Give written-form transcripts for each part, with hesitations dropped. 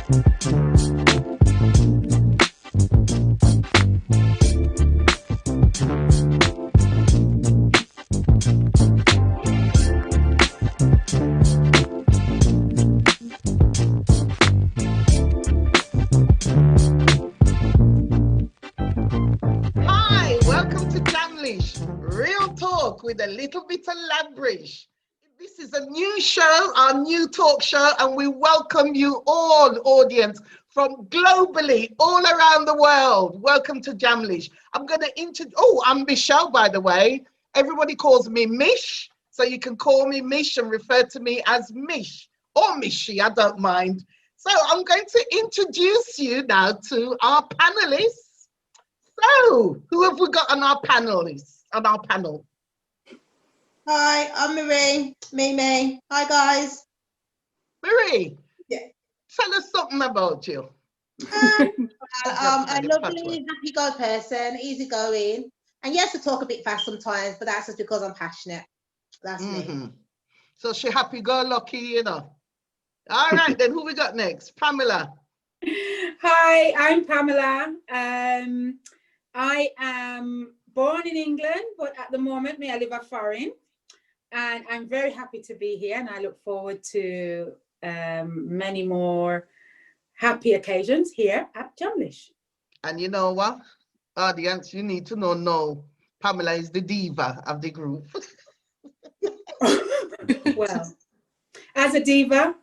Hi, welcome to Jamlish, real talk with a little bit of Labrish. This is a new show, our new talk show, and we welcome you all, audience, from globally, all around the world. Welcome to Jamlish. I'm going to introduce, I'm Michelle, by the way. Everybody calls me Mish, so you can call me Mish and refer to me as Mish or Mishy, I don't mind. So I'm going to introduce you now to our panelists. So, who have we got on our panelists, on our panel? Hi, I'm Marie. Me. Hi, guys. Marie. Yeah. Tell us something about you. I'm a lovely, happy-go person, easygoing. And yes, I talk a bit fast sometimes, but that's just because I'm passionate. That's me. So she happy-go-lucky, you know. All right, then who we got next? Pamela. Hi, I'm Pamela. I am born in England, but at the moment, I live at foreign. And I'm very happy to be here, and I look forward to many more happy occasions here at Jamlish. And you know what, audience, you need to know Pamela is the diva of the group. Well, as a diva,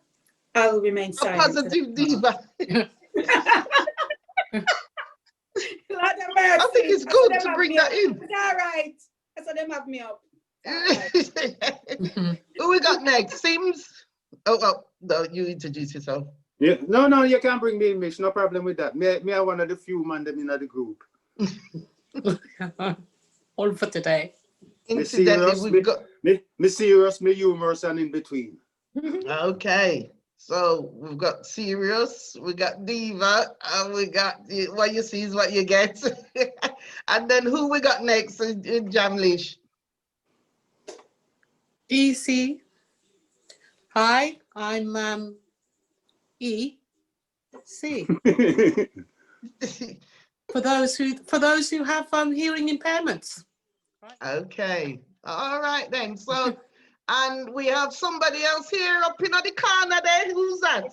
I will remain silent. A positive diva. I think it's good to bring that in. It's all right. That's how them have me up. Who we got next? Sims? Oh, no, you introduce yourself. Yeah, no, you can bring me in, Mish. No problem with that. Me are one of the few man them in the group. All for today. Incidentally, we've got me serious, me humorous, and in between. Okay. So we've got serious, we got diva, and we got what you see is what you get. And then who we got next in Jamlish? EC. Hi, I'm EC. for those who have hearing impairments. Okay. All right then. So. And we have somebody else here up in the corner there. Who's that?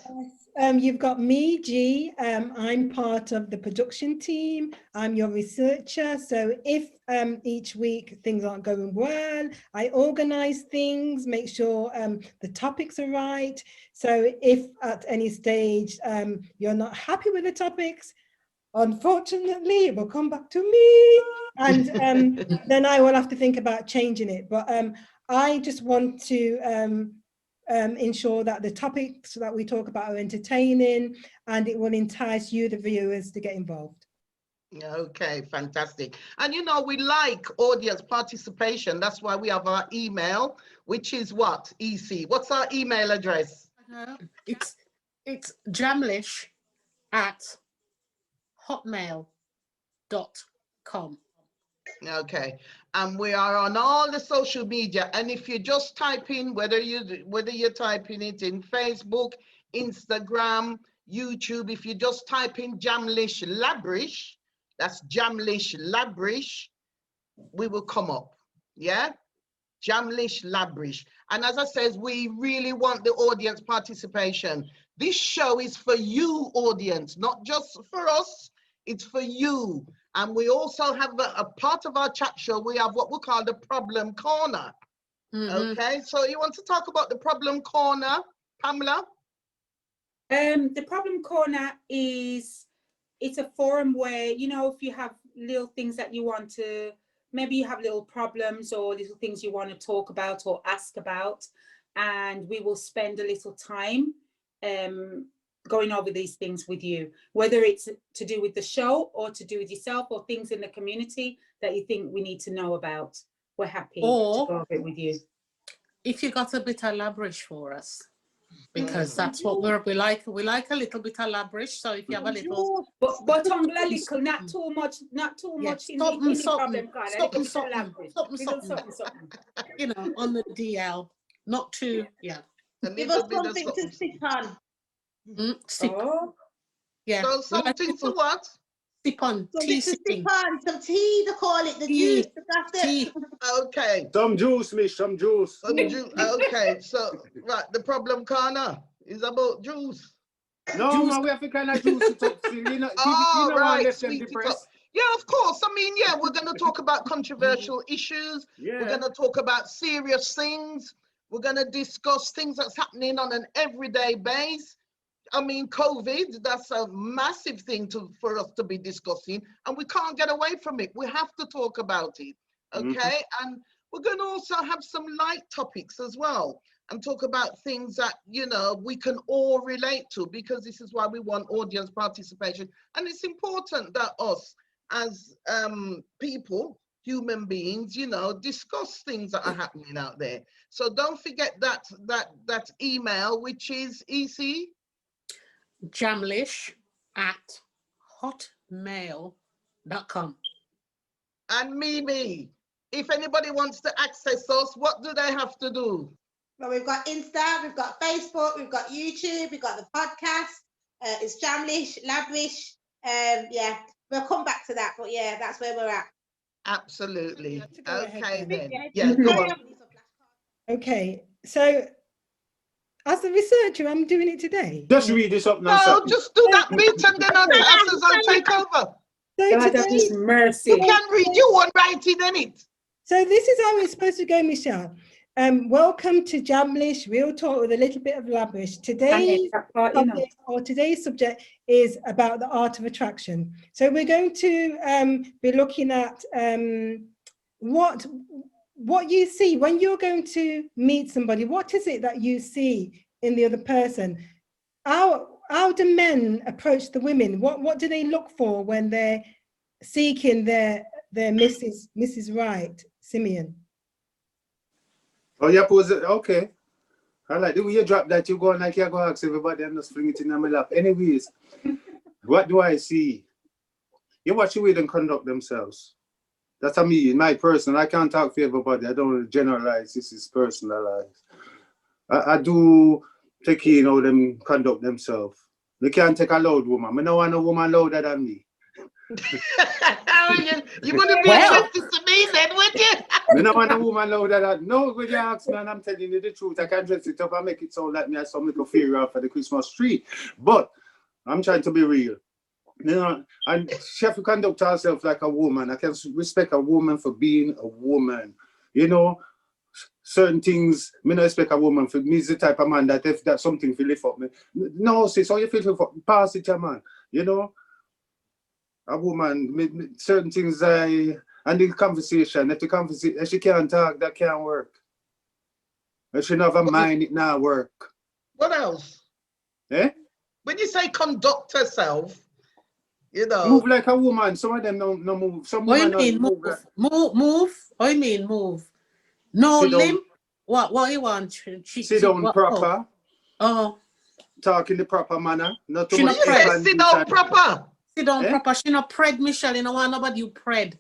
Yes. You've got me, G. I'm part of the production team. I'm your researcher. So if each week things aren't going well, I organize things, make sure the topics are right. So if at any stage you're not happy with the topics, unfortunately, it will come back to me. And then I will have to think about changing it. But I just want to ensure that the topics that we talk about are entertaining and it will entice you, the viewers, to get involved. Okay, fantastic. And you know, we like audience participation. That's why we have our email, which is what, EC? What's our email address? It's jamlish@hotmail.com. Okay, and we are on all the social media, and if you just type in whether you're typing it in Facebook, Instagram, YouTube, if you just type in Jamlish Labrish, that's Jamlish Labrish, we will come up. Yeah, Jamlish Labrish. And as I says, we really want the audience participation. This show is for you, audience, not just for us. It's for you. And we also have a part of our chat show, we have what we call the problem corner. Okay, so you want to talk about the problem corner, Pamela? The problem corner it's a forum where, you know, if you have little things that you want to, maybe you have little problems or little things you want to talk about or ask about, and we will spend a little time going over these things with you, whether it's to do with the show or to do with yourself or things in the community that you think we need to know about. We're happy to go over it with you. If you got a bit of Labrish for us, because that's what we like. We like a little bit of Labrish. So if you have a little, but a little, not too much, in the problem card. Something. You know, on the DL, not too, Give us something to stick on. Sip. Oh, Yeah. So We like something to what? sip on. Tea sipping. Some tea, they call it, the Tea. juice. That's it. Tea. Okay. Some juice, Mish, some juice. Okay. So right, the problem corner is about juice. No, Juice. man, we have to kind of juice it up. See, you know, Oh, you know, right, left them sweet it up. depressed. Yeah, of course. I mean, yeah, we're going to talk about controversial issues. Yeah. We're going to talk about serious things. We're going to discuss things that's happening on an everyday basis. I mean, COVID, that's a massive thing for us to be discussing, and we can't get away from it. We have to talk about it, okay? And we're going to also have some light topics as well and talk about things that, you know, we can all relate to, because this is why we want audience participation. And it's important that us as people, human beings, you know, discuss things that are happening out there. So don't forget that email, which is EC Jamlish@hotmail.com. and Mimi. If anybody wants to access us, what do they have to do? Well, we've got Insta, we've got Facebook, we've got YouTube, we've got the podcast. It's Jamlish, Labrish. Yeah, we'll come back to that, but yeah, that's where we're at. Absolutely. Go ahead Okay then. then. Yeah, go on. Okay, so as a researcher, I'm doing it today. Just read this up now. No, just do that bit and then I'll take over. So God of His today, mercy. You can read, you want writing in it. so this is how it's supposed to go, Michelle. Welcome to Jamlish, Real Talk with a little bit of Labrish. Today's topic, or today's subject is about the art of attraction. So we're going to be looking at what you see when you're going to meet somebody. What is it that you see in the other person? How do men approach the women? What do they look for when they're seeking their Mrs. Right, Simeon? Oh, yeah, pose it. Okay. I like the way you drop that. You go like you go ask everybody and just fling it in my lap. Anyways, what do I see? You watch the way them conduct themselves. That's me, my person. I can't talk for everybody. I don't generalize. This is personalized. I do take in how them conduct themselves. They can't take a loud woman. I don't want a woman louder than me. You wouldn't be attracted to me then, would you? I don't want a woman louder than no. When you ask me, and I'm telling you the truth, I can dress it up and make it sound like me as some little fairy off of the Christmas tree. But I'm trying to be real. You know, and she have to conduct herself like a woman. I can respect a woman for being a woman. You know, certain things, me not expect a woman for me is the type of man that if that's something to lift up me. No, sis, how you feel for pass it, man. You know, a woman, certain things and the conversation, if she can't talk, that can't work. If she never mind, it not work. What else? Eh? When you say conduct herself, you know. Move like a woman. Some of them don't move. Some women don't move. Move. What do you mean move? No limp. What you want? Sit down proper. Oh. Talk in the proper manner. Not too She much. Sit down proper. Sit down proper. She not pred, Michelle. You know want nobody you pred.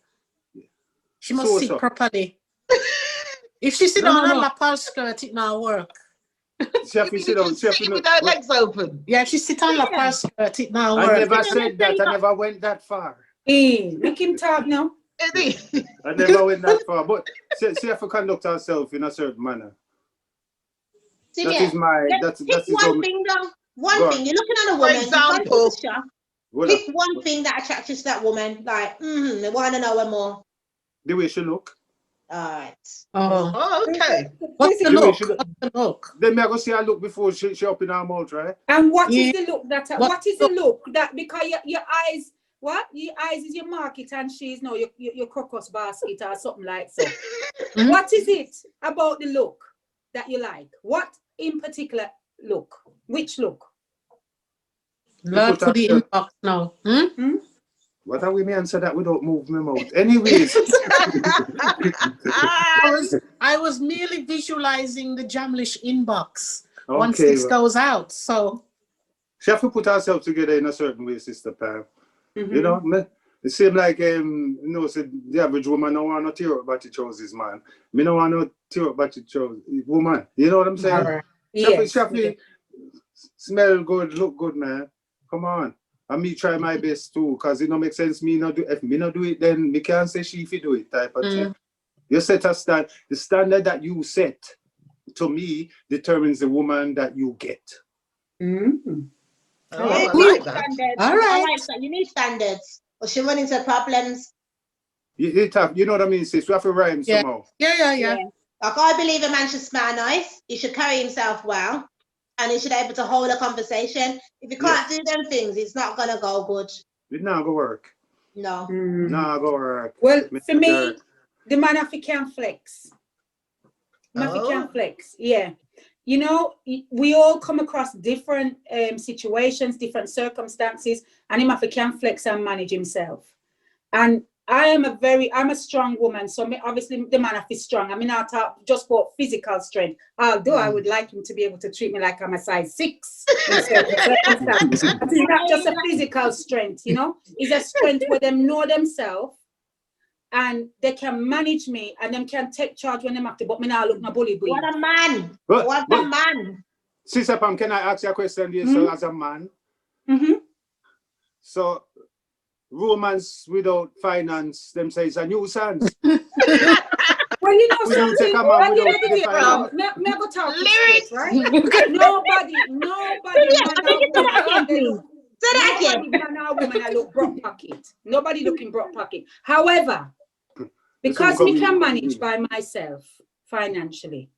She must sit properly. If she sit down on the pal skirt, it not work. She have to sit down. She have to with her legs open. Yeah, she sit on the pal skirt, it not work. I never said that. I never went that far. Hey, make him talk now. Eddie. I never went that far. But she have to conduct herself in a certain manner. Simeon, that is my. That's one thing though. One thing. You're looking at a woman. For example. Pick one thing that attracts you to that woman. Like, they want to know her more. The way she look. All right. Oh, okay. What's the look? What's the look? Then me I go see her look before she up in her mouth, right? And what is the look that? What is the look that? Because your eyes, what your eyes is your market, and she's no your crocus basket or something like so. What is it about the look that you like? What in particular look? Which look? Lord to the inbox now. What are we may answer that without moving my mouth? Anyways. I was merely visualizing the Jamlish inbox once this goes out. So she have to put herself together in a certain way, Sister Pam. You know, it seems like you know, so the average woman don't want to tear up about the trousers, man. Me don't want to tear up about the trousers, woman. You know what I'm saying? Yes. She have to smell good, look good, man. Come on. And me try my best too, because it don't make sense me not do. If me not do it, then me can't say she if you do it type of thing. You set a stand. The standard that you set, to me, determines the woman that you get. Oh, I like that. All right. I like that. You need standards, or she run into problems. You know what I mean, sis? We have to rhyme somehow. Yeah. Like, I believe a man should smell nice. He should carry himself well. And he should be able to hold a conversation. If you can't do them things, it's not going to go good. It's not going to work. No. Not going to work. Well, for me, the man can flex. Oh. Flex, yeah. You know, we all come across different situations, different circumstances, and him can flex and manage himself. And I'm a strong woman, so obviously the man is strong. I mean, I talk just for physical strength, although I would like him to be able to treat me like I'm a size 6 in certain circumstances. But it's not just a physical strength, you know, it's a strength where them know themselves and they can manage me and them can take charge when they have to, but me now look no bully boy. What a man. What a man. Sister Pam, can I ask you a question here, so as a man? So, romance without finance, them say it's a nuisance. Well, you know something. Me go talk lyrics, right? Nobody, man or woman, I look broke pocket. Nobody looking broke pocket. However, because me can manage by myself financially,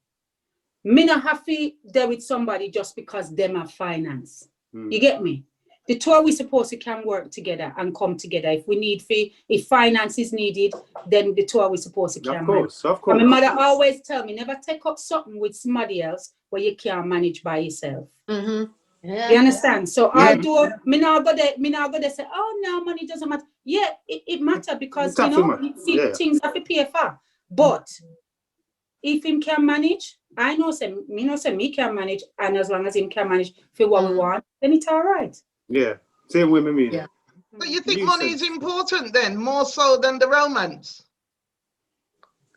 me not have to deal with somebody just because them have finance. You get me? The two are we supposed to can work together and come together. If we need fee, if finance is needed, then the two are we supposed to can manage. Of course. And my mother always tell me, never take up something with somebody else where you can't manage by yourself. You understand? So although me now go there say, oh no, money doesn't matter. Yeah, it matters because you know things have to pay for. But if him can manage, I know say me can manage, and as long as him can manage for what we want, then it's all right. Yeah, same way me mean. Yeah. But you think money is important then, more so than the romance?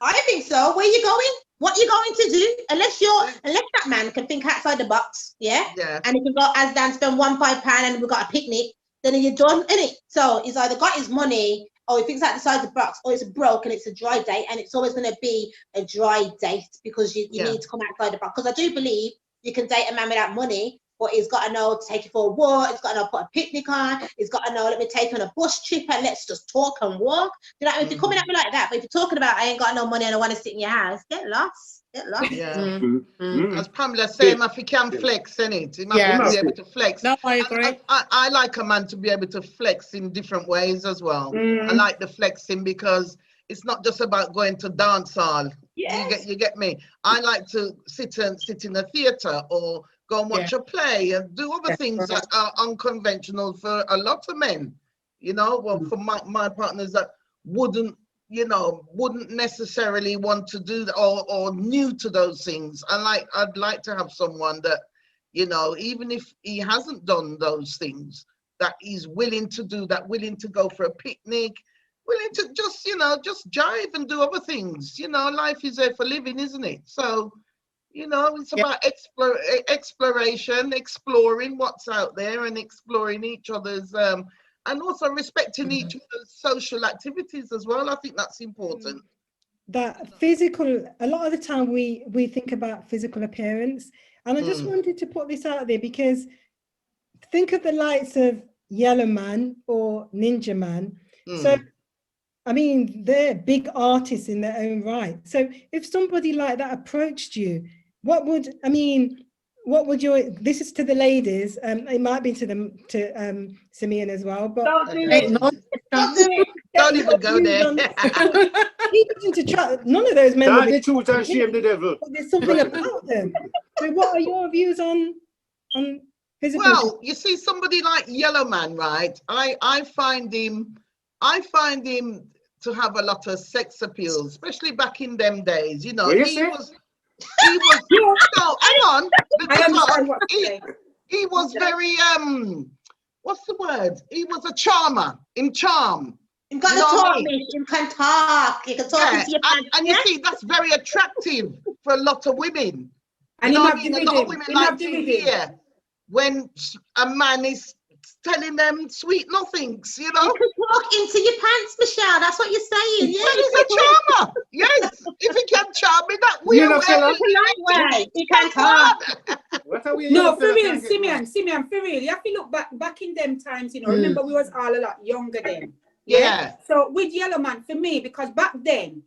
I think so. Where you going? What you going to do? Unless that man can think outside the box, yeah. And he can go as Dan spend £1 and we got a picnic, then you're done, innit? So he's either got his money or he thinks outside the box, or it's broke and it's a dry date, and it's always going to be a dry date because you need to come outside the box. Because I do believe you can date a man without money, but he's got to know to take you for a walk, he's got to know put a picnic on, he's got to know let me take you on a bus trip and let's just talk and walk. You know what I mean? If you're coming at me like that, but if you're talking about I ain't got no money and I want to sit in your house, get lost. Yeah. As Pamela said, if he can flex, innit? He must be able to flex. No, I agree. I like a man to be able to flex in different ways as well. I like the flexing because it's not just about going to dance hall. Yes. You get me? I like to sit in a theatre or go and watch a play and do other things that are unconventional for a lot of men, you know. Well, for my partners that wouldn't necessarily want to do that or new to those things. I'd like to have someone that, you know, even if he hasn't done those things, that he's willing to do that, willing to go for a picnic, willing to just, you know, just jive and do other things. You know, life is there for living, isn't it? So, you know, it's about exploration, exploring what's out there and exploring each other's, and also respecting each other's social activities as well. I think that's important. That physical, a lot of the time we think about physical appearance. And I just wanted to put this out there because think of the likes of Yellow Man or Ninja Man. So, I mean, they're big artists in their own right. So if somebody like that approached you, what would your, this is to the ladies, it might be to Simeon as well, but don't even go there. None of those men will be truth and shame the devil. But there's something about them. So what are your views on physical? Well, you see, somebody like Yellow Man, right? I find him to have a lot of sex appeal, especially back in them days. You know, he was no, hang on. He was very what's the word? He was a charmer in charm. He got to talk, Mish. He can talk. He can talk into your and you see, that's very attractive for a lot of women. And you know what I mean? A lot of women like to hear when a man is telling them sweet nothings, you know. You can walk into your pants, Michelle. That's what you're saying. Yeah, he's a charmer. Yes, if he can charm me that way, he can talk. What are we? No, for real, Simeon, for real. You have to look back in them times, you know. Remember, we was all a lot younger then. Yeah. So with Yellow Man, for me, because back then,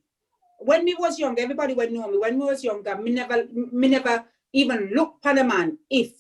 when we was younger, everybody would know me. When we was younger, me never even look upon a man if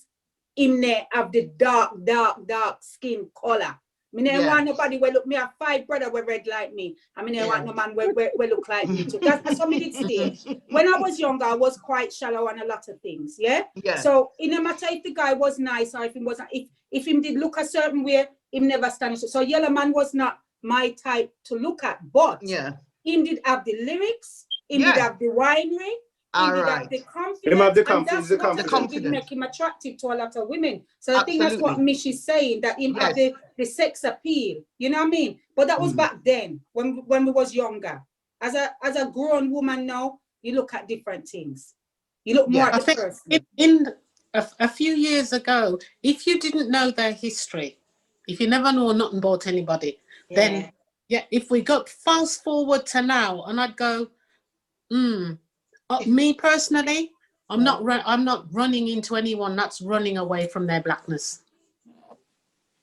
him have the dark skin color. Me never want nobody where look. Me have 5 brothers where red like me. I mean, I want no man where look like me too. That's how me did stay. When I was younger, I was quite shallow on a lot of things. Yeah. So it no matter if the guy was nice or if he wasn't, if him did look a certain way, him never stand. So Yellow Man was not my type to look at, but him did have the lyrics, him did have the winery, him did have the confidence, and that's what did make him attractive to a lot of women. So I think that's what Mish is saying, that him have the sex appeal, you know what I mean? But that was back then, when we was younger. As a grown woman now, you look at different things. You look more at the person. In a few years ago, if you didn't know their history, if you never know nothing about anybody, then if we got fast forward to now, and I'd go, me personally, I'm not running into anyone that's running away from their blackness.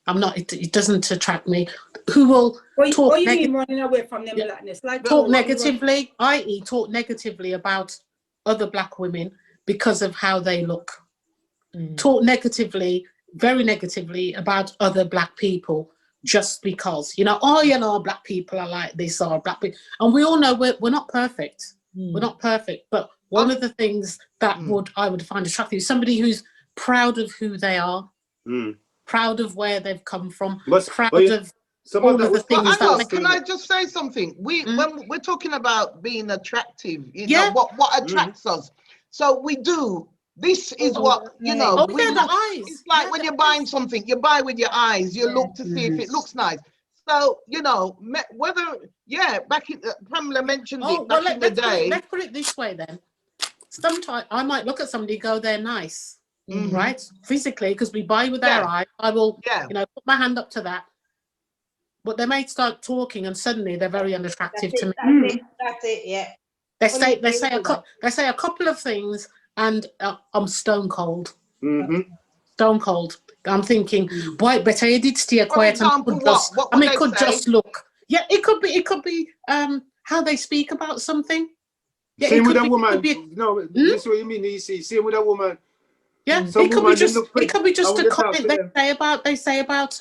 I'm not. It doesn't attract me. Who will talk? What you mean running away from their blackness? Like talk negatively, i.e., talk negatively about other black women because of how they look. Talk negatively, very negatively about other black people just because, you know, black people are like this, or black people, and we all know we're not perfect. We're not perfect, but one of the things that I would find attractive is somebody who's proud of who they are, proud of where they've come from, proud of all of the things that can I just say something? When we're talking about being attractive, you know, what attracts us. So we do. This is what, you know, we look, it's like when you're buying something, you buy with your eyes, you look to see if it looks nice. So, you know, whether, back in, Pamela mentioned it back in the day. Let's put it this way then. Sometimes I might look at somebody, go, they're nice, right? Physically, because we buy with our eye. I will, you know, put my hand up to that. But they may start talking and suddenly they're very unattractive to me. That's it, yeah. They say a couple of things and I'm stone cold. Stone cold. I'm thinking, boy, better you did stay quiet. It could just look. Yeah, it could be how they speak about something. Yeah, same with a woman. No, this is what you mean. You see, same with a woman. Yeah, it could be just a comment they say about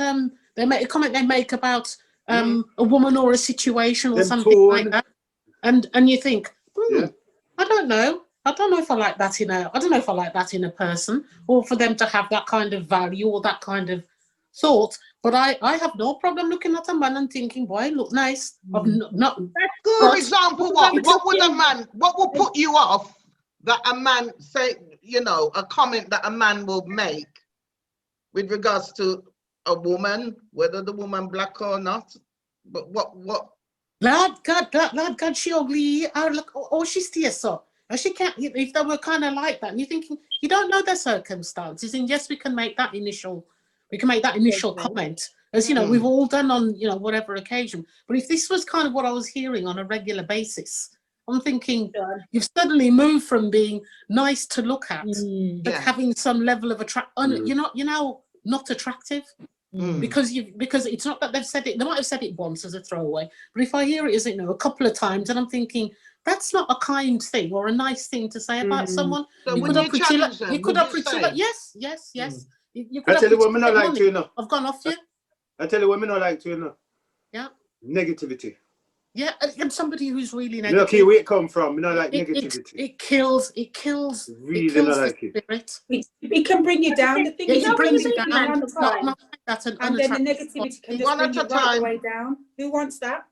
they make a comment they make about a woman or a situation or something like that, and you think, I don't know if I like that in a person, or for them to have that kind of value or that kind of thought. But I have no problem looking at a man and thinking, boy, look nice. That's good. For example, what would put you off that a man say, you know, a comment that a man will make with regards to a woman, whether the woman black or not? But what? Lord God, she ugly. She's still so. And she can't. If they were kind of like that, and you're thinking, you don't know their circumstances, and yes, we can make that initial comment, as you know, we've all done on, you know, whatever occasion. But if this was kind of what I was hearing on a regular basis, I'm thinking you've suddenly moved from being nice to look at, but having some level of attraction. You're now not attractive. Because it's not that they've said it. They might have said it once as a throwaway, but if I hear it as, you know, a couple of times, and I'm thinking that's not a kind thing or a nice thing to say about someone. So you could have pretty like yes. You could I tell you what, I like to, you know. I've gone off you. I tell you what, I like to, you know. Yeah. Negativity. Yeah, and somebody who's really negative. Look here, where it come from. I like negativity. It kills. Really it kills not like the spirit. It can bring you down. The thing is, it brings you down. And then the negativity can just bring you right the way down. Who wants that?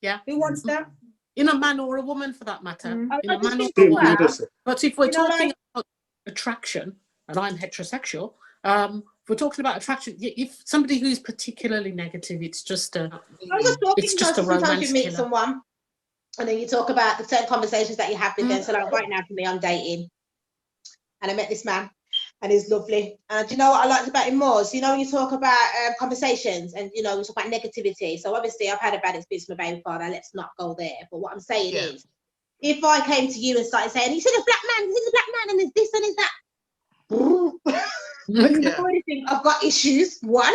Yeah. Who wants that? In a man or a woman, for that matter. In a man or a woman. But if we're talking about attraction, and I'm heterosexual, if we're talking about attraction, if somebody who's particularly negative, it's just a romance. Sometimes you meet someone, and then you talk about the certain conversations that you have with them. So like right now for me, I'm dating, and I met this man, And he's lovely. And do you know what I liked about him more? So, you know, when you talk about conversations and, you know, we talk about negativity. So obviously I've had a bad experience with my baby father. Let's not go there. But what I'm saying is, if I came to you and started saying, you see the black man, this is a black man, and there's this and there's that. I think I've got issues. 1,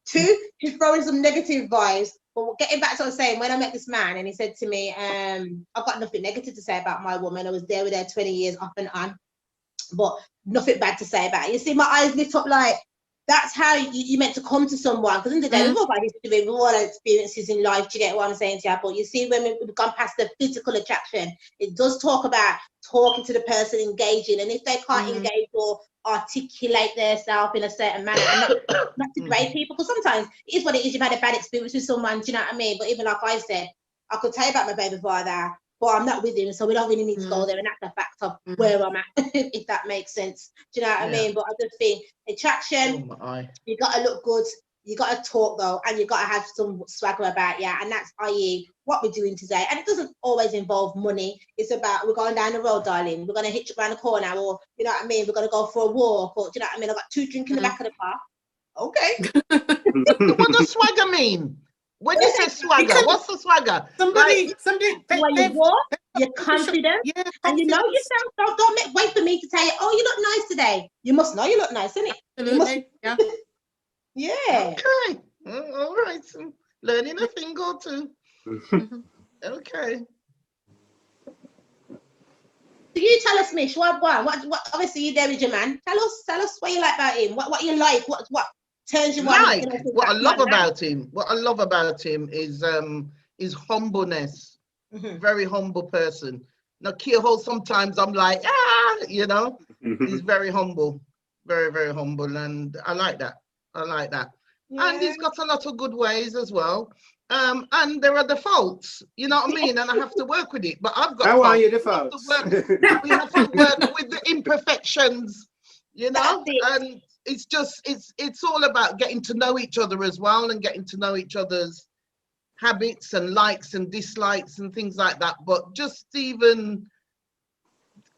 2, he's throwing some negative vibes. But getting back to what I was saying, when I met this man and he said to me, I've got nothing negative to say about my woman. I was there with her 20 years off and on. But nothing bad to say about it. You see, my eyes lit up like, that's how you meant to come to someone. Because in the day, we've all got history, we've all had experiences in life. Do you get what I'm saying to you? But you see, when we've gone past the physical attraction, it does talk about talking to the person, engaging. And if they can't engage or articulate themselves in a certain manner, and not to grade people, because sometimes it is what it is. You've had a bad experience with someone, do you know what I mean? But even like I said, I could tell you about my baby father, but I'm not with him, so we don't really need to go there, and that's the fact of where I'm at, if that makes sense. Do you know what I mean? But I just think attraction, you got to look good, you got to talk though, and you got to have some swagger about you, and that's i.e. what we're doing today. And it doesn't always involve money. It's about, we're going down the road, darling, we're going to hitch around the corner, or, you know what I mean, we're going to go for a walk, or, do you know what I mean, I've got 2 drinks in the back of the car. Okay. What does swagger mean? When you say swagger, what's the swagger? Somebody, when you walk, you're confident, and you know yourself. Don't wait for me to tell you, oh, you look nice today. You must know you look nice, innit? Absolutely. Yeah. Okay. All right. So learning a thing or two. Okay. So you tell us, Mish, what obviously you're there with your man. Tell us what you like about him. What you like, what turns you on. What I love about him is his humbleness. Very humble person. Now Kehoe, sometimes I'm like, you know, he's very humble, very, very humble, and I like that. And he's got a lot of good ways as well. And there are the faults, you know what I mean? And I have to work with it. But I've got How are you the faults? We have to work with the imperfections, you know? And it's just, it's all about getting to know each other as well, and getting to know each other's habits and likes and dislikes and things like that. But just even,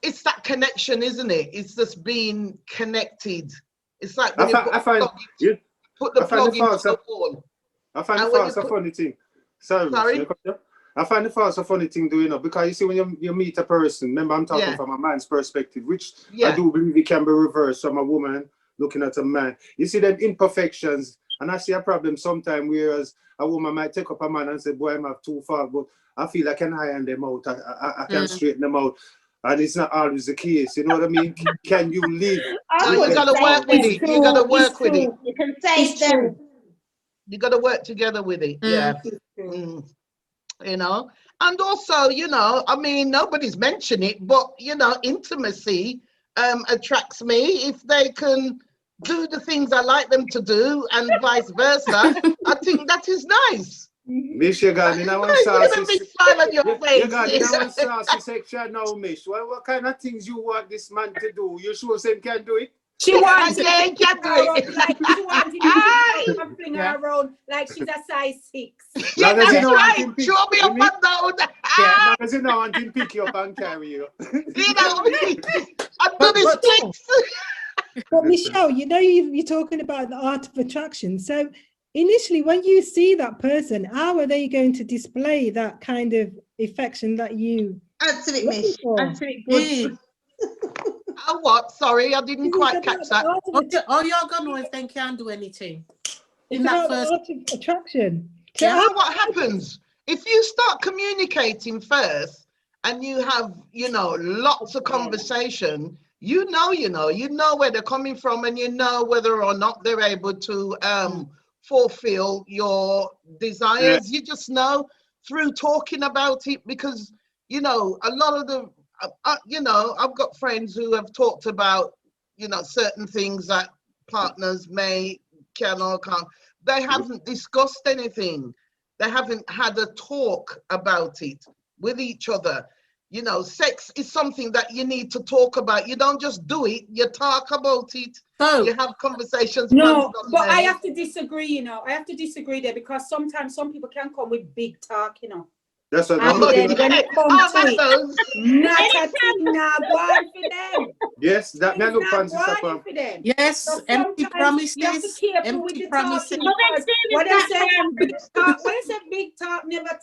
it's that connection, isn't it? It's just being connected. It's like when put the plug into the wall. I find the farce a funny thing. Sorry. I find the farce a funny thing doing up, because you see, when you meet a person, remember I'm talking from a man's perspective, which I do believe it can be reversed from a woman looking at a man. You see them imperfections, and I see a problem sometimes, whereas a woman might take up a man and say, boy, I'm not too far, but I feel I can iron them out, I can straighten them out. And it's not always the case, you know what I mean? Can you live? You got to work with it. You got to work with it. You can say them. You got to work together with it. You know, and also, you know, I mean, nobody's mentioned it, but you know, intimacy attracts me. If they can do the things I like them to do, and vice versa, I think that is nice. Mish, you got in one saucy section now, Mish. What kind of things you want this man to do? You sure him can do it? She wants to like she wants him to fling her around like she's a size 6. Yeah, that's right. Show me up and down. Yeah, because you know, want him pick you up and carry you. You know, under the sticks. But Michelle, you know, you're talking about the art of attraction. So initially, when you see that person, how are they going to display that kind of affection that you answer it, Mish? Answer it good. Oh, what? Sorry, I didn't quite catch that. All you're gonna know if they can't do anything. In that first art of attraction. So you know what happens? If you start communicating first and you have, you know, lots of conversation, you know where they're coming from, and you know whether or not they're able to fulfill your desires. You just know through talking about it, because, you know, a lot of the you know, I've got friends who have talked about, you know, certain things that partners can or can't. They haven't discussed anything. They haven't had a talk about it with each other. You know, sex is something that you need to talk about. You don't just do it, you talk about it. So you have conversations. No, but I have to disagree, you know. I have to disagree there, because sometimes some people can come with big talk, you know. That's what And I'm then looking when at. it comes to it, not a thing now going for them. Yes, that man look It's fancy, not going Sapam. for them. Yes, So empty sometimes you have to promises. be careful with Empty the promises. talking because what they say big talk, when they say big talk never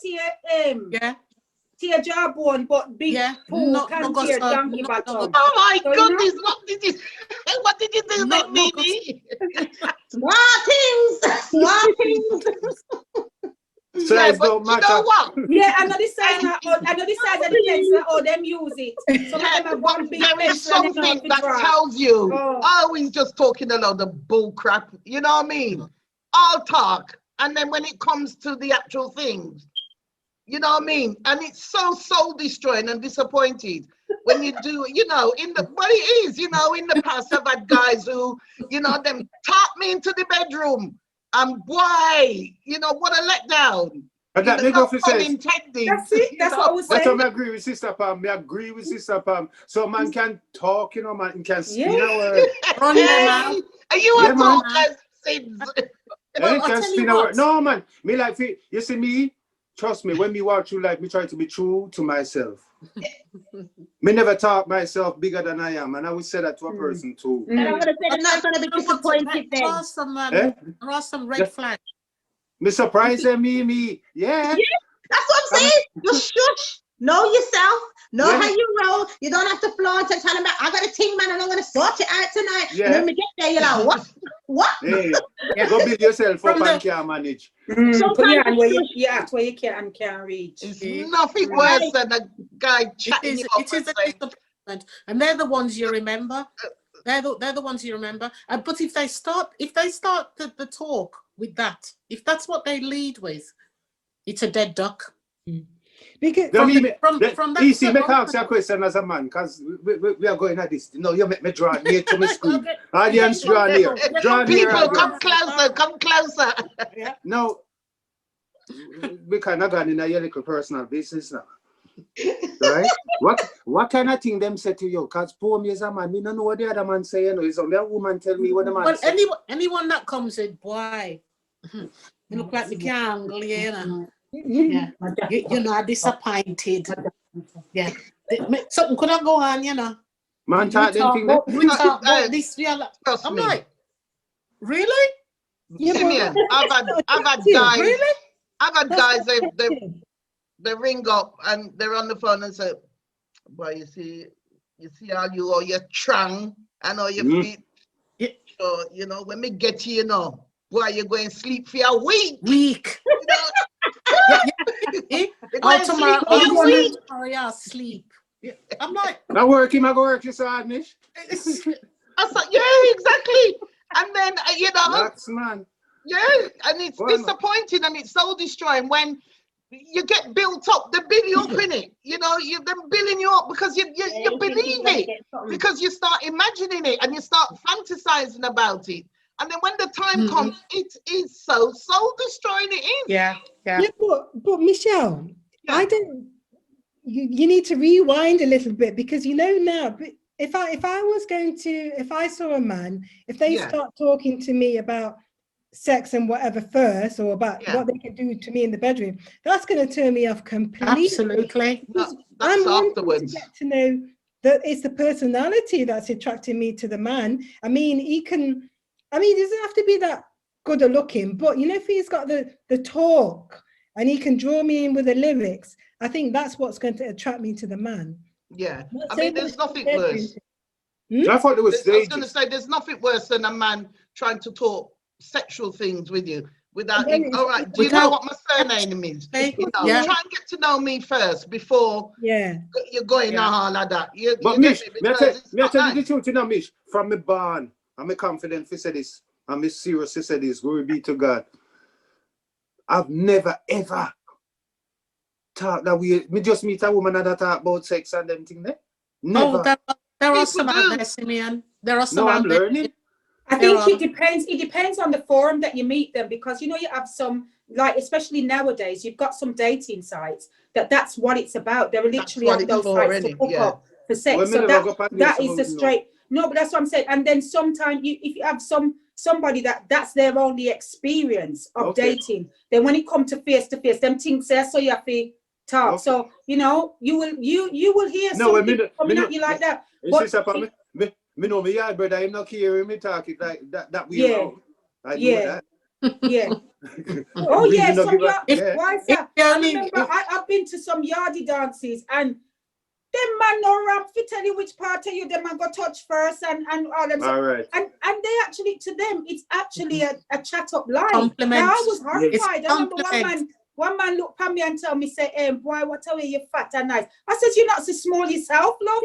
tear jawbone, but big poo can tear donkey bottom. Oh my So, goodness, what did you do then, Mimi? Smart things, smart things. Size don't matter. You know what? Yeah, I know the size of the pencil, or them use it. Some of them have one big There is pencil and something that tells you, always just talking a lot of bull crap, you know what I mean? All talk, and then when it comes to the actual things, you know what I mean? And it's so soul destroying and disappointed when you do, in the, well, it is, in the past I've had guys who, them taught me into the bedroom, and why, what a letdown. And that nigga for says, that's it, that's what I was saying. That's what I agree with Sister Pam. I agree with Sister Pam. So man can talk, man can spin a word. Run them out. Are you a talker, Sids? And can spin a word. No, man. Me like, you see me? Trust me, when me walk through life, me try to be true to myself. Me never talk myself bigger than I am, and I would say that to a person too. And I'm gonna say they're not gonna be disappointed then. There are some red flags. Me surprise them, me. Yeah. That's what I'm saying. Just shush. Know yourself. Know how you roll. You don't have to flaunt and tell them, I got a team, man, and I'm gonna sort it out tonight. And when we get there, you're like, what? What? Hey, go build yourself up and can't manage. And where you act where you can't reach. It's nothing worse than a guy chatting you up. It is a disappointment, and they're the ones you remember. They're the ones you remember. But if they start the talk with that, if that's what they lead with, it's a dead duck. Because from that, easy, make ask you a question as a man, because we are going at this. No, you make me draw near to my screen. Audience, draw near. People, come closer. No, we cannot go in a little personal business now. Right? What kind of thing them say to you? Because poor me as a man, me don't know what the other man say. It's only a woman tell me what the man say. Anyone that comes with, boy, you look like the angle, Yeah, you're not disappointed. Yeah, something could have go on, Man, talk them thing. We talk about this. I'm like, really? Simeon, I've had guys. Really? I've had guys. They ring up and they're on the phone and say, "Boy, you see how you are your trang and all your feet. Yeah. So when we get to boy, you're going to sleep for a week." Tomorrow, sleep. I'm like, I work him, I go work this hard, Mish. I said, yeah, exactly. And then that's man. Yeah, and it's disappointing and it's soul destroying when you get built up, they build you up in it. Them building you up because you believe it, because you start imagining it and you start fantasizing about it. And then when the time comes, it is so soul destroying. It is. Yeah. But Michelle, I don't. You need to rewind a little bit, because now. If I saw a man, if they start talking to me about sex and whatever first, or about what they can do to me in the bedroom, that's going to turn me off completely. Absolutely. I'm wanting to get to know that it's the personality that's attracting me to the man. I mean, he doesn't have to be that good at looking, but if he's got the talk and he can draw me in with the lyrics, I think that's what's going to attract me to the man. Yeah, there's nothing worse. I thought it was stages. I was going to say, there's nothing worse than a man trying to talk sexual things with you without. All right, do you know what my surname is? Try and get to know me first before you're going all like that. But Mish, me I tell you the truth, Mish. From me born, I'm confident to say this. I'm serious to say this. Glory be to God. I've never ever talked that way. Me just meet a woman that talk about sex and them thing there. Never. Oh, there are some out there, Simeon. There are some out there. Learning. I think it depends. It depends on the forum that you meet them, because you have some, like, especially nowadays, you've got some dating sites that's what it's about. They're literally on those sites to hook up for sex. So that is the straight. No, but that's what I'm saying. And then sometimes if you have somebody that's their only experience of dating, then when it comes to face, them things there, so you have to talk. Okay. So you know, you will hear something coming at you like that. But me know me yard brother, I'm not hearing me talk it like that way around. I know that. Yeah. Oh yeah, some I remember I've been to some yardie dances and them man no rap fi tell you which part of you them man go touch first and all them. All right. And they actually, to them, it's actually a chat up line. Compliment. Now I was horrified. It's I remember one man looked at me and tell me, say, boy, what a way you're fat and nice. I said, you're not so small yourself, love.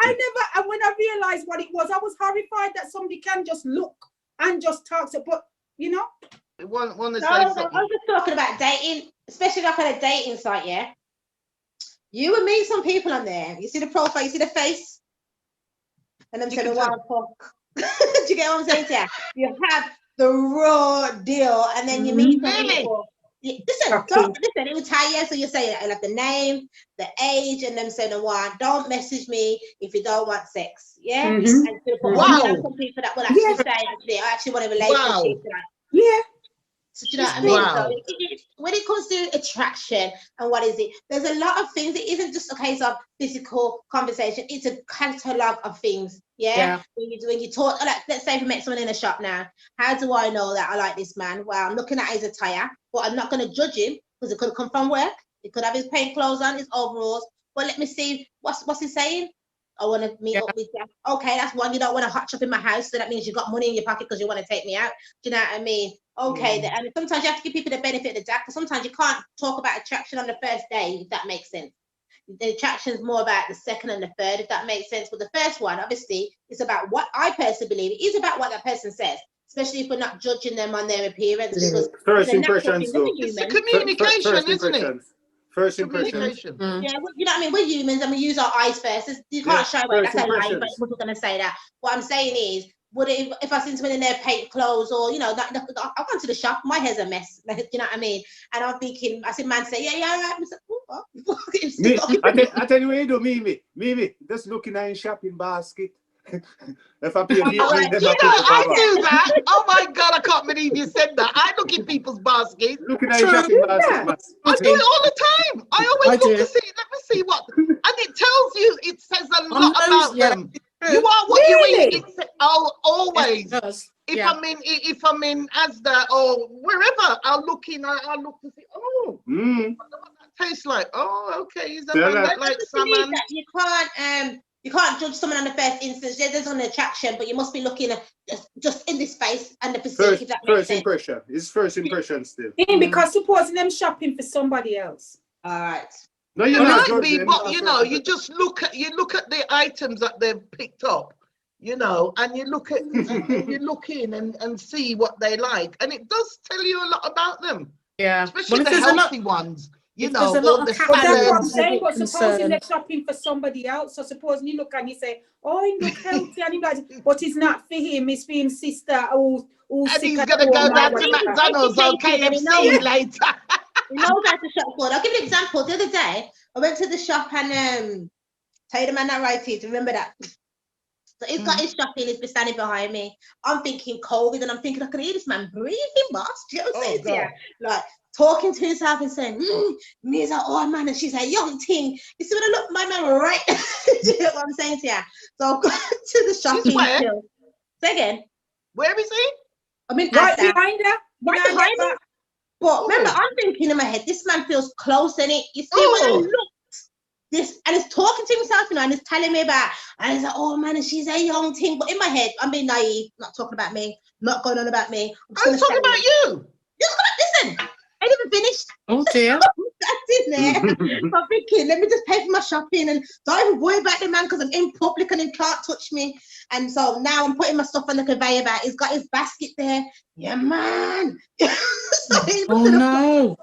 I never, and when I realized what it was, I was horrified that somebody can just look and just talk. So, but, you know. I was just talking about dating, especially like on a dating site, yeah? You will meet some people on there. You see the profile, you see the face? And I'm saying the wild fuck. Do you get what I'm saying to you? You have the raw deal, and then you meet some people. Listen, it will tell you. So you say like the name, the age, and then say the one. Don't message me if you don't want sex. Yeah. And some people that will actually say, I actually want a relationship. Yeah. So, do you know what I mean? So when it comes to attraction and what is it, there's a lot of things. It isn't just a case of physical conversation. It's a catalogue of things. Yeah. When you talk, like, let's say if you met someone in a shop now, how do I know that I like this man? Well, I'm looking at his attire, but I'm not going to judge him because it could come from work. He could have his paint clothes on, his overalls. But let me see what's he saying. I want to meet up with you. Okay, that's one. You don't want to hot shop in my house, so that means you got money in your pocket because you want to take me out. Do you know what I mean? Okay, and sometimes you have to give people the benefit of the doubt because sometimes you can't talk about attraction on the first day, if that makes sense. The attraction is more about the second and the third, if that makes sense. But the first one, obviously, is about what I personally believe. It is about what that person says, especially if we're not judging them on their appearance. Because first impressions, though. It's the communication, isn't it? First impressions. Yeah, you know what I mean? We're humans and we use our eyes first. You can't show away. That's a lie, but I wasn't going to say that. What I'm saying is, if I see someone in their paint clothes or, you know, I've gone to the shop, my hair's a mess. Like, you know what I mean? And I'm thinking, I see man say, yeah, all right. I tell you what you do, Mimi, just looking at your shopping basket. If I pay I do that. Oh my God, I can't believe you said that. I look in people's baskets. Looking at your shopping basket. I do it all the time. I always look to see, let me see what, and it tells you, it says a lot about them. You are what you eat. Always. If I'm in Asda or wherever, I'll look to see, what that tastes like. Oh, okay. Is that like salmon? You can't judge someone on the first instance. Yeah, there's an attraction, but you must be looking at just in this space and the physique. First impression. It's first impression still. Because supposing them shopping for somebody else. All right. No, you're not. But you know, you just look at the items that they've picked up, you know, and you look at you look in and see what they like, and it does tell you a lot about them. Yeah, especially the healthy ones. You know, all the that's what I'm saying. But supposing they're shopping for somebody else, so supposing you look and you say, "Oh, he look healthy," and he goes, but it's not for him. It's for his sister who's and he's gonna go down to McDonald's or KFC later. He knows how to shop for. I'll give you an example. The other day, I went to the shop and tell you the man that right here. Remember that? So he's got his shopping. He's been standing behind me. I'm thinking COVID, and I'm thinking I can hear this man breathing, boss. Do you know what I'm saying? Like talking to himself and saying, "Me's an old man and she's a young thing." You see when I look my man right? Do you know what I'm saying to you? So I've gone to the shopping. Still. Say again. Where is he? I mean, right behind her. Right behind her. But remember, I'm thinking in my head, this man feels close in it. You see when I looked, this, and he's talking to himself, you know, and he's telling me about, and he's like, "Oh man, and she's a young thing." But in my head, I'm being naive, not talking about me, not going on about me. I'm talking about you. Listen, I ain't even finished. Oh dear. That's in there. I'm thinking, let me just pay for my shopping and don't even worry about the man because I'm in public and he can't touch me. And so now I'm putting my stuff on the conveyor belt. He's got his basket there. Yeah, man. Oh no.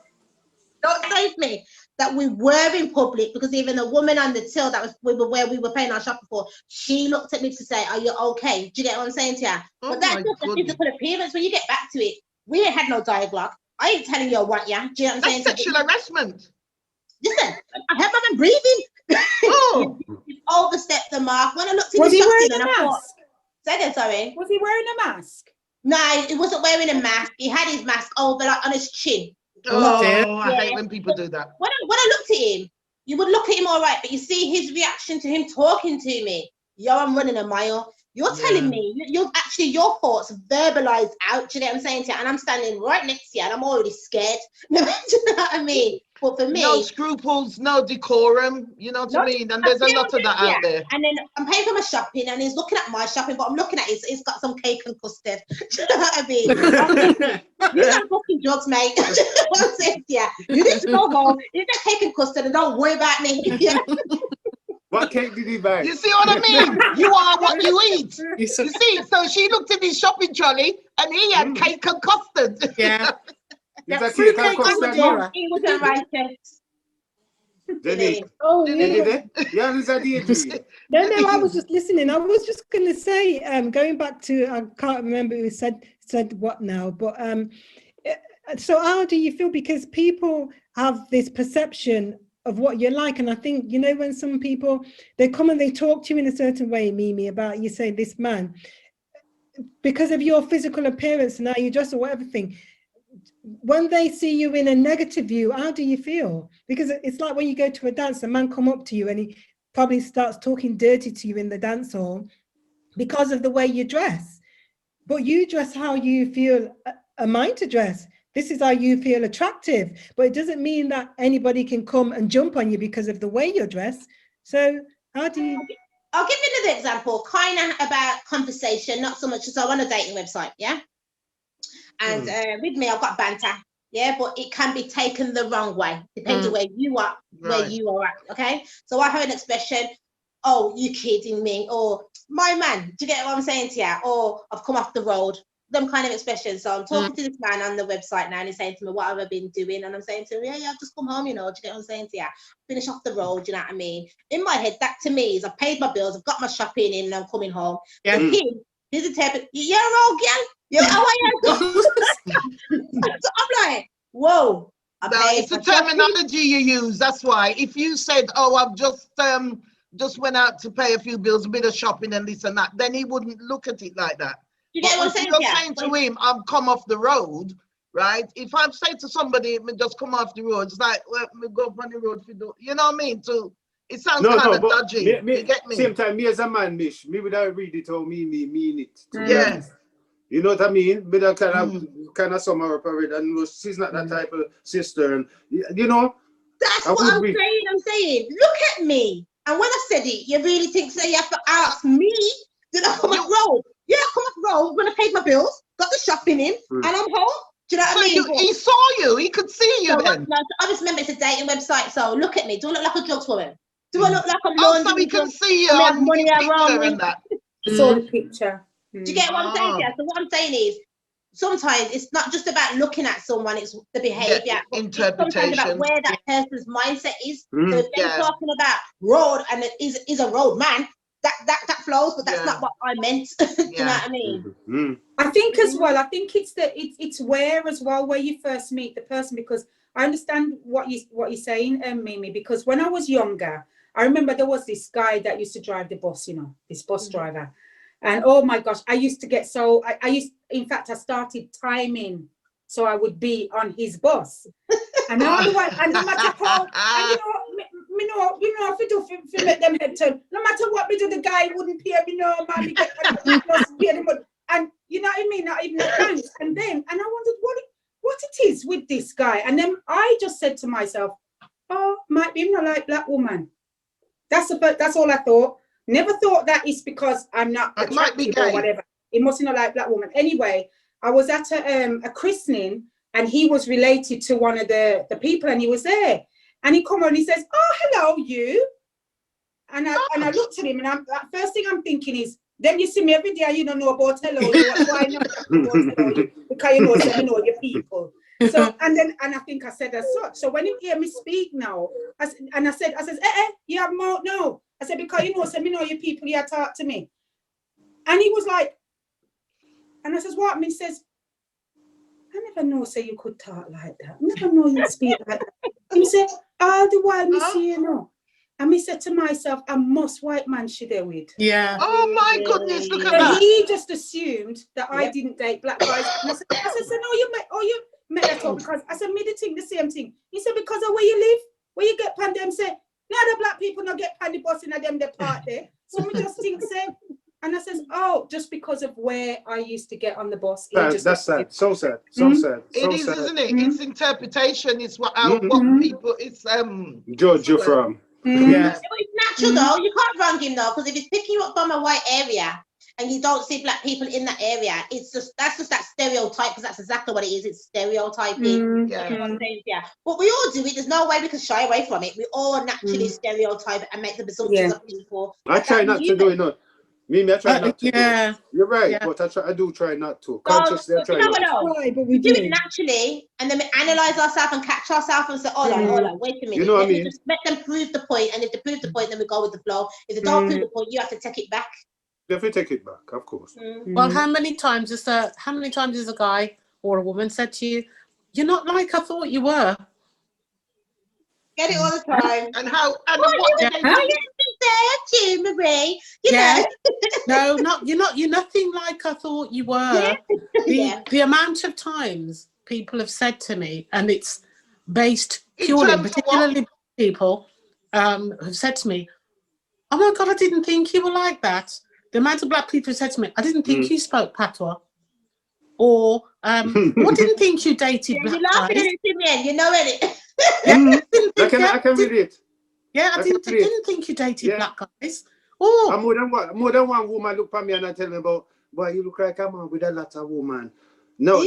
Don't save me. That we were in public because even the woman on the till that was where we were paying our shopping for, she looked at me to say, "Are you okay?" Do you get what I'm saying to you? But that's just the physical appearance. When you get back to it, we ain't had no dialogue. I ain't telling you what, yeah. Do you know what I'm saying? That's sexual harassment. Listen, I heard my man breathing. Oh, You've overstepped the mark. When I looked in was the he wearing shopping, a I mask? thought, say again, sorry. Was he wearing a mask? No, he wasn't wearing a mask. He had his mask over like on his chin. Oh, I hate when people do that. When I looked at him, you would look at him all right, but you see his reaction to him talking to me. Yo, I'm running a mile. You're telling me, you're actually your thoughts verbalized out. Do you know what I'm saying to you? And I'm standing right next to you and I'm already scared. Do you know what I mean? But for me, no scruples, no decorum, you know what I mean? And there's a lot of that out there. And then I'm paying for my shopping and he's looking at my shopping, but I'm looking at it's got some cake and custard. Do you know what I mean? You got fucking drugs, mate. Do you know what I'm saying? Yeah. You need to go home, eat that cake and custard and don't worry about me. Yeah. What cake did he buy? You see what I mean? You are what you eat. You see, so she looked at his shopping trolley and he had cake and custard. Yeah. That's cake and custard. He was a righteous. Jenny. Oh, yeah. Yeah, is that the No, I was just listening. I was just going to say, going back to, I can't remember who said what now, but so how do you feel? Because people have this perception of what you're like, and I think, you know, when some people, they come and they talk to you in a certain way, Mimi, about, you say, this man, because of your physical appearance and how you dress or whatever thing, when they see you in a negative view, how do you feel? Because it's like when you go to a dance, a man come up to you and he probably starts talking dirty to you in the dance hall because of the way you dress. But you dress how you feel a mind to dress. This is how you feel attractive, but it doesn't mean that anybody can come and jump on you because of the way you're dressed. So how do you... I'll give you another example, kind of about conversation, not so much as I'm on a dating website, yeah? And with me, I've got banter, yeah? But it can be taken the wrong way, depends on where you are, where you are at, okay? So I heard an expression, oh, you kidding me? Or, my man, do you get what I'm saying to you? Or, I've come off the road. Them kind of expressions. So I'm talking to this man on the website now and he's saying to me, what have I been doing? And I'm saying to him, yeah, I've just come home, you know, do you get what I'm saying to you? Finish off the road, do you know what I mean? In my head, that to me is I've paid my bills, I've got my shopping in and I'm coming home. Yeah. For him, he's a type of, you're old girl. Yo, how are you? So I'm like, whoa. No, it's the terminology you use. That's why. If you said, oh, I've just went out to pay a few bills, a bit of shopping and this and that, then he wouldn't look at it like that. You get what I'm saying? You're saying to him, I've come off the road, right? If I say to somebody, just come off the road, it's like, well, we go up on the road, you know what I mean? So it sounds kind of dodgy. You get me? Same time, me as a man, Mish, me would I read it how me mean it. Yes. You know what I mean? But I kind of sum her up already, and she's not that type of sister, and you know. That's what I'm saying. I'm saying, look at me. And when I said it, you really think so? You have to ask me? Did I come off road? Yeah, I come off road when I paid my bills, got the shopping in, and I'm home. Do you know what I mean? He saw you. He could see you then. No, I just remember it's a dating website. So look at me. Do I look like a drugs woman? Do I look like I'm so he can see you on the picture and that. Saw the picture. Do you get what I'm saying? Yeah. So what I'm saying is, sometimes it's not just about looking at someone, it's the behavior. Interpretation. It's about where that person's mindset is. So if they're talking about road and it is a road man, that flows, but that's not what I meant. Do you know what I mean? I think as well, I think it's where as well, where you first meet the person, because I understand what you're saying, Mimi, because when I was younger, I remember there was this guy that used to drive the bus, you know, this bus driver. And oh my gosh, I used to get so, in fact, I started timing so I would be on his bus. And otherwise, and no matter how, and you know, if you do make them head turn, no matter what we do, the guy wouldn't pay me, no, man, and you know what I mean, not even a thanks. And then, and I wondered what it is with this guy. And then I just said to myself, oh, might be not like black woman. That's all I thought. Never thought that it's because I'm not attractive or whatever. It must not like black woman. Anyway, I was at a christening and he was related to one of the people and he was there. And he come on and he says, oh, hello, you. And I looked at him and first thing I'm thinking is, then you see me every day and you don't know about hello. Why not about hello? Because you know your people. So and I think I said as such. So when you hear me speak now, I said, you have more no. I said, because you know, so me know your people, you talk to me. And he was like, and I says, what? And he says, I never know, say you could talk like that. I never know you speak like that. He said, all the while me see you know. And me said to myself, I must white man she there with. Yeah. Oh my goodness, look at so that. He just assumed that I didn't date black guys. And I said, no, you make that talk because I said, me the thing, the same thing. He said, because of where you live, where you get pan them, say, no, the black people not get pan the bus in them, they part there. So we just think, say, and I says, oh, just because of where I used to get on the bus. That's sad. So sad. So sad. It is, sad. Isn't it? It's interpretation. It's what people. It's judge you from. Yeah. It's natural though. You can't wrong him though, because if it's picking you up from a white area and you don't see black people in that area, that's just that stereotype, because that's exactly what it is. It's stereotyping. Yeah. But we all do it. There's no way we can shy away from it. We all naturally stereotype and make the assumptions of people. I try not to do it. No. I try not to. Yeah. You're right, but I do try not to. Consciously, I try not to. But we do it naturally, and then we analyze ourselves and catch ourselves and say, hold on, wait a minute. You know what I mean? Just let them prove the point, and if they prove the point, then we go with the flow. If they don't prove the point, you have to take it back. Definitely take it back, of course. Well, how many times has a guy or a woman said to you, "You're not like I thought you were"? Get it all the time. And You're nothing like I thought you were. The amount of times people have said to me, and it's based purely, particularly people have said to me, "Oh my God, I didn't think you were like that." The amount of black people who said to me, "I didn't think you spoke patois," or "I didn't think you dated black guys." You're laughing at it, Simeon. You know it. I can read it. Yeah, I didn't think you dated black guys. Oh, more than one woman look at me and tell me about, boy, you look like a man with a lot of woman. No,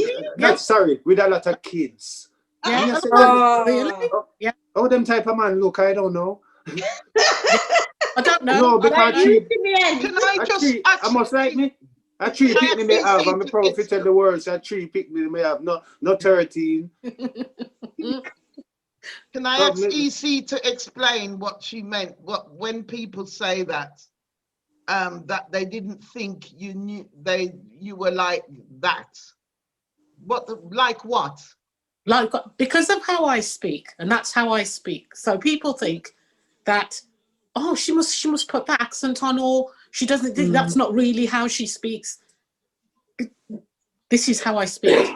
sorry, with a lot of kids. Yeah. Really? Yeah. Oh, them type of man look, I don't know. I don't know. No, because I must like me. A tree pick me may have. I'm a prophet of the words. A tree pick me may have. No 13. Can I ask EC to explain what she meant? When people say that, that they didn't think you were like that. Like what? Like, because of how I speak, and that's how I speak. So people think that, oh, she must put that accent on, or she doesn't think that's not really how she speaks. This is how I speak.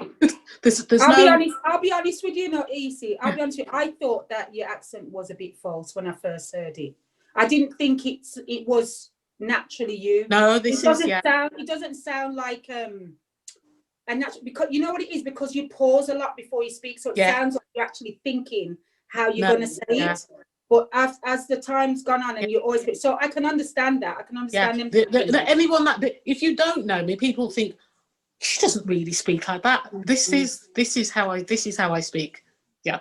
I'll be honest with you, not easy. I'll be honest with you. I thought that your accent was a bit false when I first heard it. I didn't think it was naturally you. No, it doesn't sound like and that's because you know what it is, because you pause a lot before you speak, so it sounds like you're actually thinking how you're going to say it. But as the time's gone on, and you always so I can understand that. I can understand them. Anyone that if you don't know me, people think she doesn't really speak like that. This is how I speak. Yeah,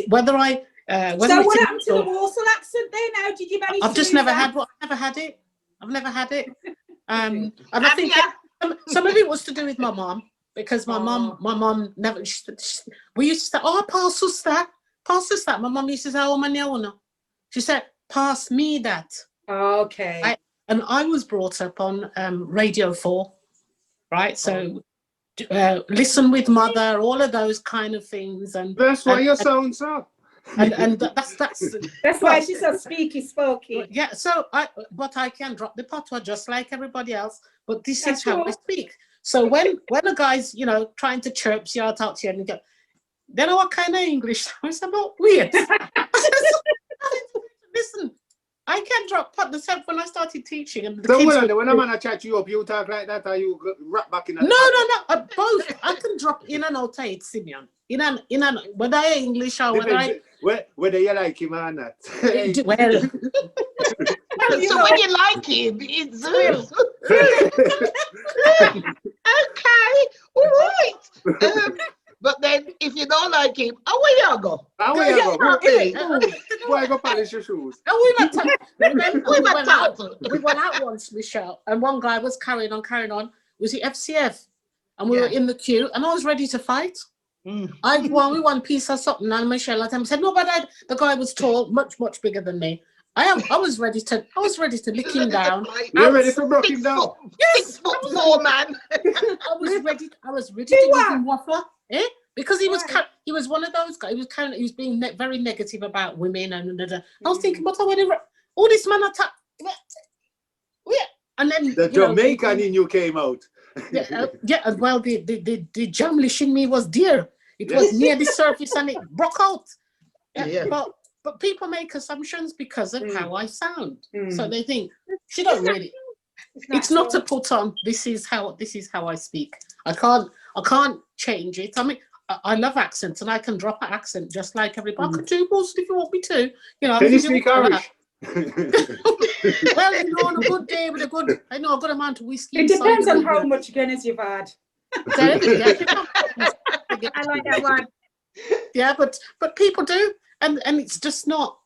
whether I. So what happened to the Walsall accent there? Now, did you manage? I've just never had it. I've never had it. And I think some of it was to do with my mom, because my mom never. We used to say, "Oh, pass us that." My mom used to say, "Oh, my She said, "Pass me that." Okay. And I was brought up on Radio 4, right? So listen with mother, all of those kind of things, and that's why your sounds up. And that's why she's so spooky. Yeah. So I can drop the patois just like everybody else, but this is how I speak. So when a guy's trying to chirp you or talk to you and you go, "They know what kind of English?" I said, "About weird." Listen, I can drop pot the self when I started teaching, and when a man chat you up, you talk like that, or you rap back in the No, both. I can drop in and out it, Simeon. In and whether I English or whether you like him or not. Well, so when you like him, it's real. Okay, all right. But then, if you don't like him, where you go? Where you go polish your shoes? We went out once, Michelle, and one guy was carrying on. Was the FCF? And we were in the queue, and I was ready to fight. We won piece of something, and Michelle at him said, "No, but the guy was tall, much bigger than me." I was ready to lick him down. You're ready to knock him down? Yes, 6'4" man. I was ready to give him waffle. Because he was one of those guys. He was being very negative about women and I was thinking, but all this man attack. And then the Jamaican in you came out. Well, the Jamlish in me was dear. It was near the surface and it broke out. Yeah. But people make assumptions because of how I sound. So they think she don't really. It's not a put on. This is how I speak. I can't change it. I mean, I love accents and I can drop an accent just like everybody. I could do most if you want me to. You know. Can you speak Irish? Well, you know, on a good day with a good amount of whiskey. It depends on how much Guinness you've had. I like that one. Yeah, but people do, and it's just not.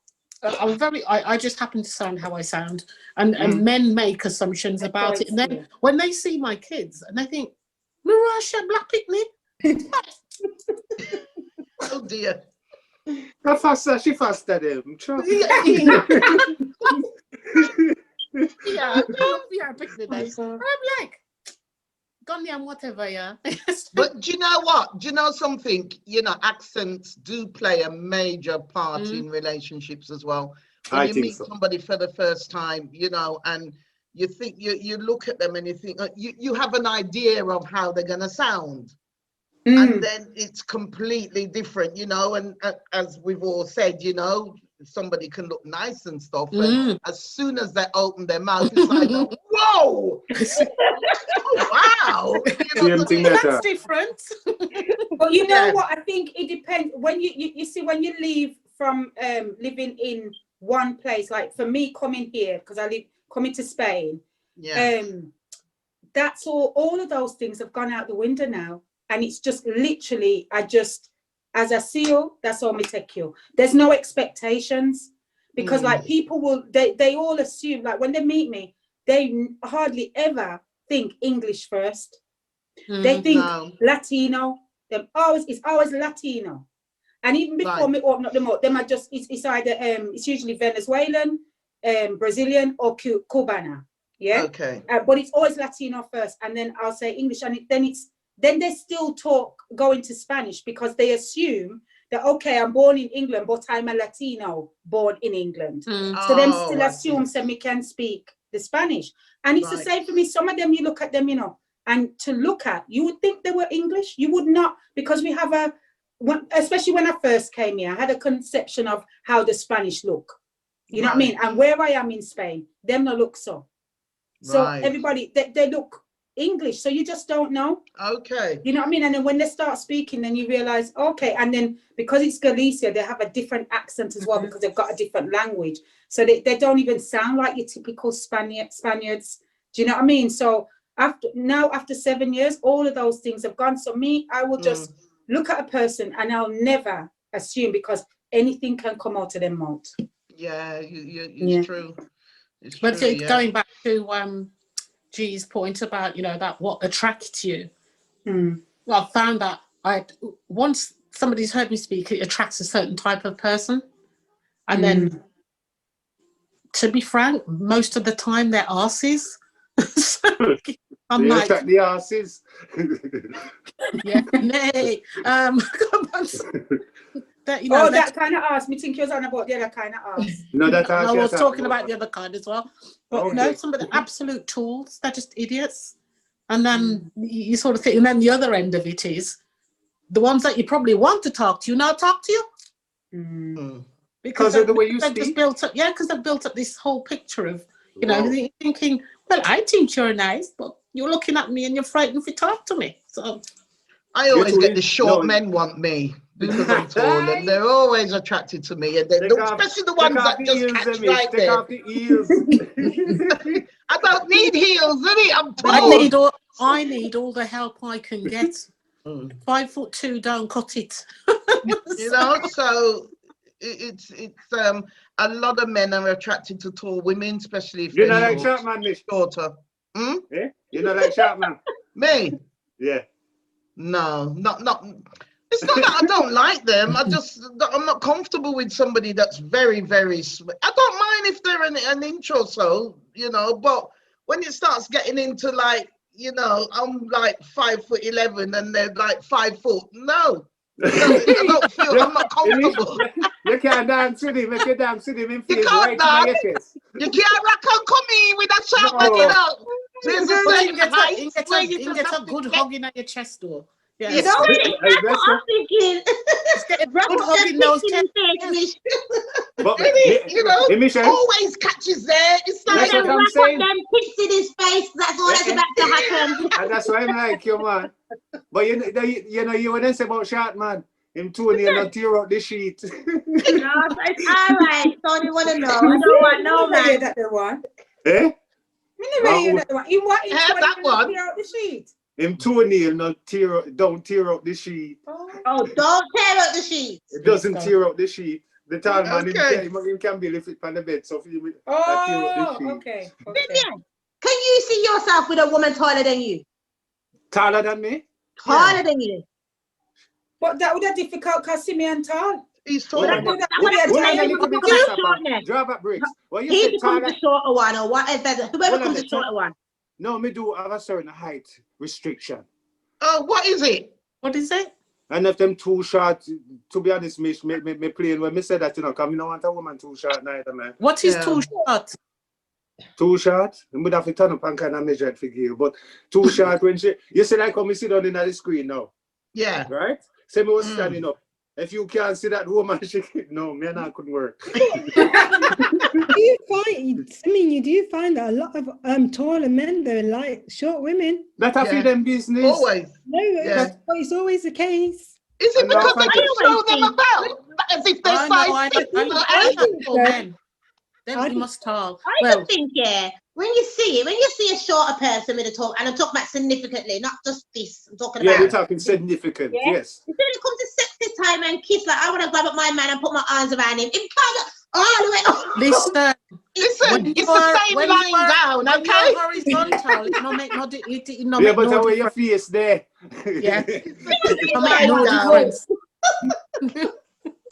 I just happen to sound how I sound, and men make assumptions about it, and then when they see my kids and they think, Mirasha Black Picnic. Oh dear. She faster them. Yeah, I'm like, Ghanaian, whatever, yeah. But do you know what? Do you know something? You know, accents do play a major part in relationships as well. When you meet somebody for the first time, you know, and you think you look at them and you think you have an idea of how they're gonna sound. And then it's completely different, you know, and as we've all said, you know, somebody can look nice and stuff, and as soon as they open their mouth, it's like, whoa, wow, you know, that's different. But you know what? I think it depends. When you see, when you leave from living in one place, like for me coming here, because coming to Spain, that's all of those things have gone out the window now. And it's just literally, as I see you, that's all me take you. There's no expectations, because like people will, they all assume, like when they meet me, they hardly ever think English first. They think Latino. It's always Latino. And even before me open up the mouth, them are just, it's either it's usually Venezuelan, Brazilian, or Cubana. Yeah. Okay. But it's always Latino first, and then I'll say English, and then they still go into Spanish, because they assume that, okay, I'm born in England, but I'm a Latino born in England. So them still assume that me can speak the Spanish. And it's the same for me. Some of them, you look at them, you know, and to look at, you would think they were English. You would not, because we have especially when I first came here, I had a conception of how the Spanish look. You know what I mean? And where I am in Spain, them no look so. So everybody, they look English, so you just don't know. Okay. You know what I mean? And then when they start speaking, then you realize, okay, and then because it's Galicia, they have a different accent as well, because they've got a different language. So they don't even sound like your typical Spaniards. Do you know what I mean? So after 7 years, all of those things have gone. So I will just look at a person and I'll never assume, because anything can come out of their mouth. Yeah, it's true. It's but true, going back to G's point about, you know, that what attracts you. Well, I found that once somebody's heard me speak, it attracts a certain type of person. And then, to be frank, most of the time they're arses. So I'm like, attract the arses. Yeah, nay. That kind of arse. Me think you was on about the other kind of arse. No, that arse. I was talking about the other kind as well. But no, some of the absolute tools, they're just idiots. And then you sort of think, and then the other end of it is the ones that you probably want to talk to you now talk to you. Because of the way you they've speak. just built up, because they've built up this whole picture of, you know, thinking, well, I think you're nice, but you're looking at me and you're frightened to talk to me. So I always get the short men want me because I'm tall, and they're always attracted to me, and especially the ones that just catch right there. Take off the ears. I don't need heels, really. I'm tall. I need all the help I can get. 5'2", don't cut it. You know, so it's a lot of men are attracted to tall women, especially if you're not like short man, Mish. Shorter. Yeah? You're not like short man. Me? Yeah. No, not. It's not that I don't like them. I'm not comfortable with somebody that's very, very. I don't mind if they're an inch or so, you know. But when it starts getting into, like, you know, I'm like 5'11" and they're like 5 foot. No, I don't feel. I'm not comfortable. You can't dance with him. If you dance with him, in face right in your chest. You can't rock and come in with a shot, man, you know. There's a you can get a good hug in your chest, though. Yes. You know what it is? That's what I'm thinking. It's getting good hugging those Mish. But you know, always catches there. It's like that's what I'm saying. Them pics in his face. That's all that's about to happen. And that's why I'm like, you man. But you know, you wouldn't say about short man. Him too, and you not tear out the sheet. No, it's all right. So you want to know. I don't want no man. That the one. Eh? That one. In what? that one. Tear out the sheet. Him toenail don't tear out the sheet. Oh, don't tear out the sheet. It doesn't tear out the sheet. The tall man him can be lifted on the bed, so he will tear out the sheet. Okay. Vivian, can you see yourself with a woman taller than you? Taller than me? Taller than you. But that would be difficult because Simeon tall. He's taller. Drive up bricks. Well, he becomes the shorter one or whatever. Whoever becomes the shorter one. No, me do have a certain height restriction. Oh, what is it? What is it? And if them too short, to be honest, me playing when me said that, you know, because me don't want a woman too short neither, man. What is too short? Too short? I would have to turn up and kind of measure it for you. But too short when you see like how me sit down in the screen now. Yeah. Right? Say me was standing up. If you can't see that woman, no, me and I couldn't work. You do find that a lot of taller men, they're like short women. That I feel them business. Always. No, it's always the case. Is it because they can show them about? As if they're size. Then we must talk. I think, when you see a shorter person with a tall, and I'm talking about significantly, not just this. I'm talking about. Yeah, we're talking significant. Yes. When it comes to sexy time and kiss, like I want to grab up my man and put my arms around him. It can't all the way up. Listen, it's the same lying down, okay? You're horizontal, it don't make no difference. Yeah, but how your face there? Yeah. It don't make no difference.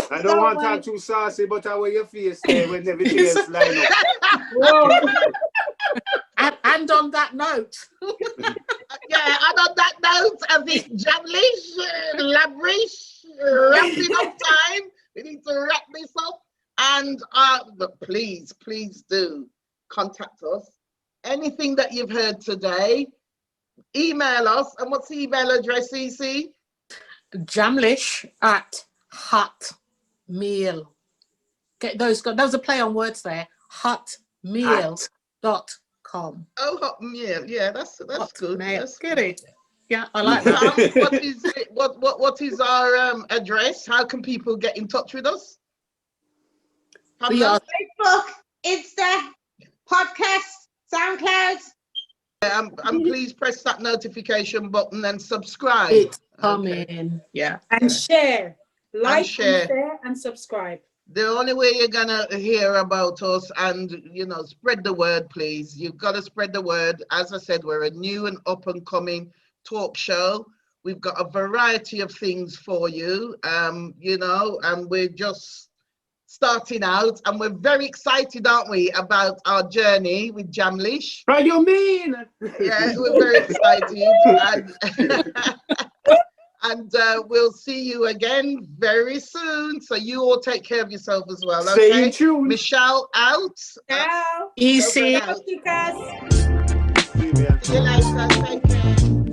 I don't want to talk too saucy, but how your face there when everything is lined up? And on that note. Yeah, and on that note, I think Jamlish, Labrish, wrapping up time. We need to wrap this up. And but please do contact us. Anything that you've heard today, email us. And what's the email address, CC? Jamlish at hotmail. Get those are play on words there. Hotmail.com. Oh, Hotmail. Yeah, that's good. That's get it. Yeah, I like that. What is it? What is our address? How can people get in touch with us? Facebook, Insta, podcast, SoundCloud. And please press that notification button and subscribe. It's coming. Yeah. And share. Like, share, and subscribe. The only way you're gonna hear about us and spread the word, please. You've got to spread the word. As I said, we're a new and up and coming talk show. We've got a variety of things for you, and we're just starting out, and we're very excited, aren't we, about our journey with Jamlish? What do you mean? Yeah, we're very excited. And we'll see you again very soon. So you all take care of yourself as well. Okay? Stay tuned. Michelle out. Ciao. Easy. Chicas. See you later. Take care.